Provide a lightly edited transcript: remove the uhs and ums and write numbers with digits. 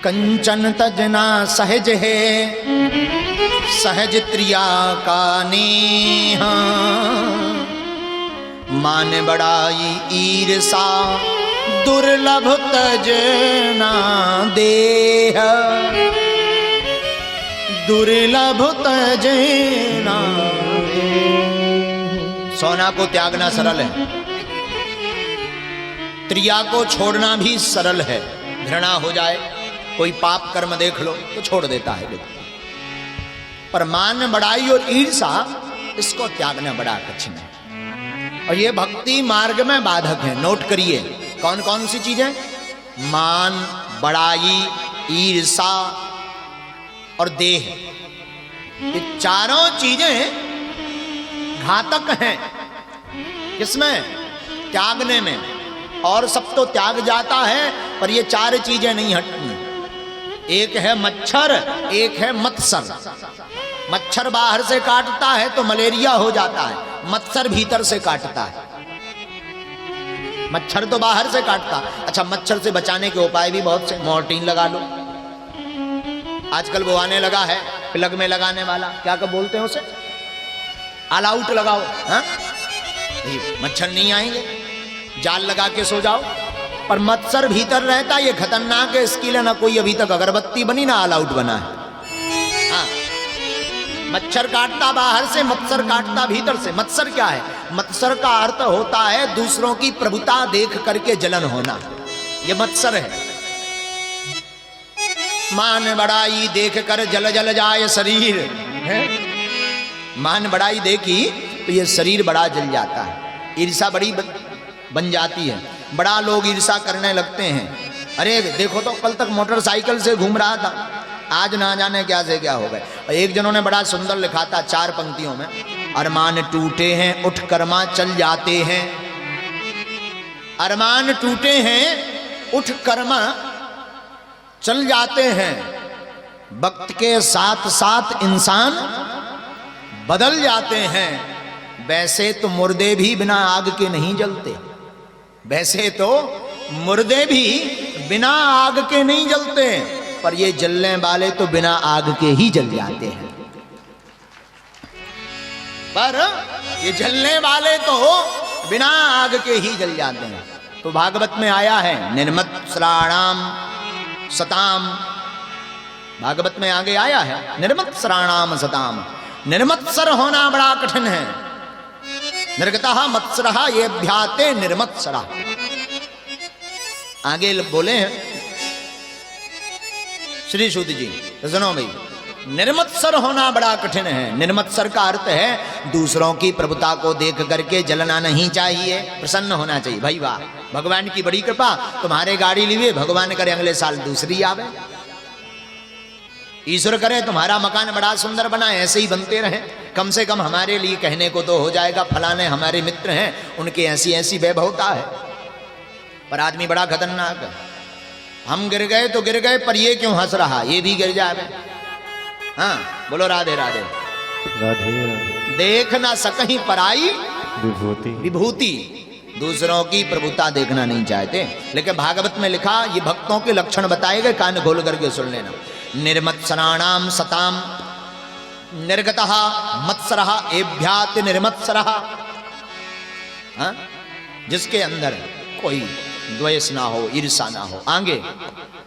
कंचन तजना सहज है, सहज त्रिया का नेह। मान बड़ाई ईर्षा दुर्लभ तजना देह, दुर्लभ तजना। सोना को त्यागना सरल है, त्रिया को छोड़ना भी सरल है। घृणा हो जाए, कोई पाप कर्म देख लो तो छोड़ देता है व्यक्ति, पर मान बड़ाई और ईर्षा इसको त्यागना बड़ा कठिन है। और ये भक्ति मार्ग में बाधक है। नोट करिए कौन कौन सी चीजें, मान, बड़ाई, ईर्षा और देह, ये चारों चीजें घातक हैं। किसमें? त्यागने में। और सब तो त्याग जाता है, पर ये चार चीजें नहीं हटती। एक है मच्छर, एक है मत्सर। मच्छर बाहर से काटता है तो मलेरिया हो जाता है, मत्सर भीतर से काटता है। मच्छर तो बाहर से काटता। अच्छा, मच्छर से बचाने के उपाय भी बहुत से। मॉर्टीन लगा लो, आजकल वो आने लगा है प्लग में लगाने वाला, क्या कब बोलते हैं उसे, ऑल आउट लगाओ। हाँ, मच्छर नहीं आएंगे, जाल लगा के सो जाओ। पर मच्छर भीतर रहता, ये खतरनाक है। इसके लिए ना कोई अभी तक अगरबत्ती बनी ना ऑल आउट बना है। हाँ, मच्छर काटता बाहर से, मत्सर काटता भीतर से। मत्सर क्या है? मत्सर का अर्थ होता है दूसरों की प्रभुता देख करके जलन होना, ये मत्सर है। मान बड़ाई देख कर जल जल जाए शरीर है? मान बड़ाई देखी तो ये शरीर बड़ा जल जाता है, ईर्षा बड़ी बन जाती है, बड़ा लोग ईर्षा करने लगते हैं। अरे देखो तो कल तक मोटरसाइकिल से घूम रहा था, आज ना जाने क्या से क्या हो गए। एक जनों ने बड़ा सुंदर लिखा था 4 पंक्तियों में, अरमान टूटे हैं उठ कर्मा चल जाते हैं। अरमान टूटे हैं उठ कर्मा चल जाते हैं। वक्त के साथ साथ इंसान बदल जाते हैं। वैसे तो मुर्दे भी बिना आग के नहीं जलते, वैसे तो मुर्दे भी बिना आग के नहीं जलते, पर ये जलने वाले तो बिना आग के ही जल जाते हैं। पर ये जलने वाले तो बिना आग के ही जल जाते हैं। तो भागवत में आया है निर्मत्सराणाम सताम, भागवत में आगे आया है निर्मत्सराणाम सताम। निर्मत्सर होना बड़ा कठिन है। निर्गतः मत्सरः ये भ्याते निर्मत्सरा। आगे बोले हैं श्री शुद्ध जी, तो सुनो भाई, निर्मत्सर होना बड़ा कठिन है। निर्मत्सर का अर्थ है दूसरों की प्रभुता को देख करके जलना नहीं चाहिए, प्रसन्न होना चाहिए। भाई वाह, भगवान की बड़ी कृपा, तुम्हारे गाड़ी लिए, भगवान करे अगले साल दूसरी आवे। ईश्वर करे तुम्हारा मकान बड़ा सुंदर बना, ऐसे ही बनते रहे। कम से कम हमारे लिए कहने को तो हो जाएगा, फलाने हमारे मित्र हैं, उनके ऐसी ऐसी वैभवता है। पर आदमी बड़ा खतरनाक है। हम गिर गए तो गिर गए, पर ये क्यों हंस रहा, ये भी गिर जाए। हाँ बोलो राधे राधे राधे राधे। देख ना सकहीं पराई विभूति विभूति, दूसरों की प्रभुता देखना नहीं चाहते। लेकिन भागवत में लिखा, ये भक्तों के लक्षण बताए गए, कान खोल करके सुन लेना। निर्मत्सराणाम सताम, निर्गतः मत्सरः एभ्याति निर्मत्सरः। हाँ? जिसके अंदर कोई द्वेष ना हो, ईर्षा ना हो। आगे